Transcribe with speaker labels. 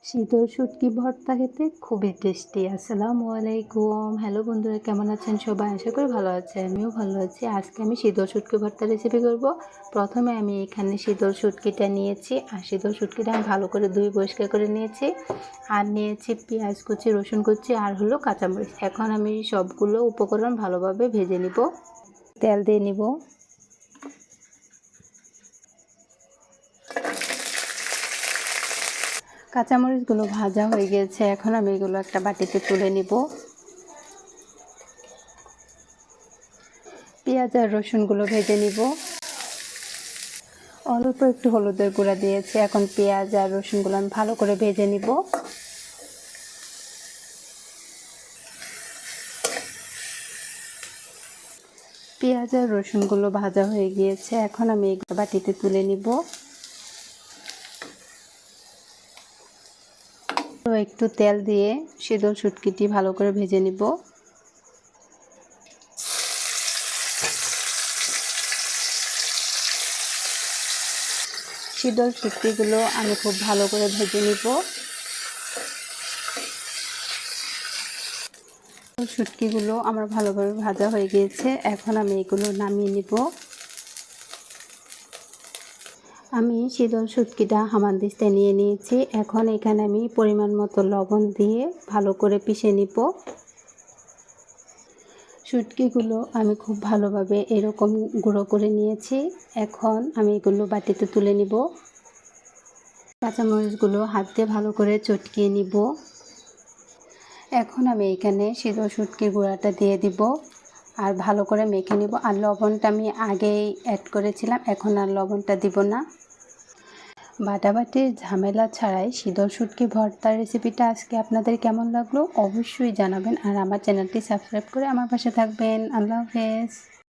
Speaker 1: শীতল শুটকি ভর্তা খেতে খুবই টেস্টি। আসসালামু আলাইকুম। হ্যালো বন্ধুরা, কেমন আছেন সবাই? আশা করি ভালো আছেন। আমিও ভালো আছি। আজকে আমি শীতল শুটকি ভর্তা রেসিপি করব। প্রথমে আমি এখানে শীতল শুটকিটা নিয়েছি, আর শীতল শুটকিটা আমি ভালো করে ধুয়ে পরিষ্কার করে নিয়েছি। আর নিয়েছি পেঁয়াজ কুচি, রসুন কুচি, আর হলো কাঁচামরিচ। এখন আমি সবগুলো উপকরণ ভালোভাবে ভেজে নিব। তেল দিয়ে নিব। কাঁচামরিচগুলো ভাজা হয়ে গেছে, এখন আমি এগুলো একটা বাটিতে তুলে নিব। পেঁয়াজ আর রসুনগুলো ভেজে নিব। অল্প একটু হলুদের গুঁড়া দিয়েছি। এখন পেঁয়াজ আর রসুনগুলো আমি ভালো করে ভেজে নিব। পেঁয়াজ আর রসুনগুলো ভাজা হয়ে গিয়েছে, এখন আমি এগুলো বাটিতে তুলে নিব। একটু তেল দিয়ে শীতল শুটকিটি ভালো করে ভেজে নিব। শীতল শুটকিগুলো আমি খুব ভালো করে ভেজে নিব। শুটকিগুলো আমার ভালোভাবে ভাজা হয়ে গিয়েছে, এখন আমি এগুলো নামিয়ে নিব। আমি শীতল শুটকিটা হামানদিস্তায় নিয়ে নিয়েছি। এখন এখানে আমি পরিমাণ মতো লবণ দিয়ে ভালো করে পিষে নিব। শুটকিগুলো আমি খুব ভালোভাবে এরকম গুঁড়ো করে নিয়েছি। এখন আমি এগুলো বাটিতে তুলে নিব। কাঁচামরিচগুলো হাত দিয়ে ভালো করে চটকিয়ে নিব। এখন আমি এখানে শীতল শুটকির গুঁড়াটা দিয়ে দিব আর ভালো করে মেখে নিব। আর লবণটা আমি আগেই অ্যাড করেছিলাম, এখন আর লবণটা দিব না। বাটাবাটির ঝামেলা ছাড়াই শীতল শুটকি ভর্তার রেসিপিটা আজকে আপনাদের কেমন লাগলো অবশ্যই জানাবেন। আর আমার চ্যানেলটি সাবস্ক্রাইব করে আমার পাশে থাকবেন। আল্লাহ হাফেজ।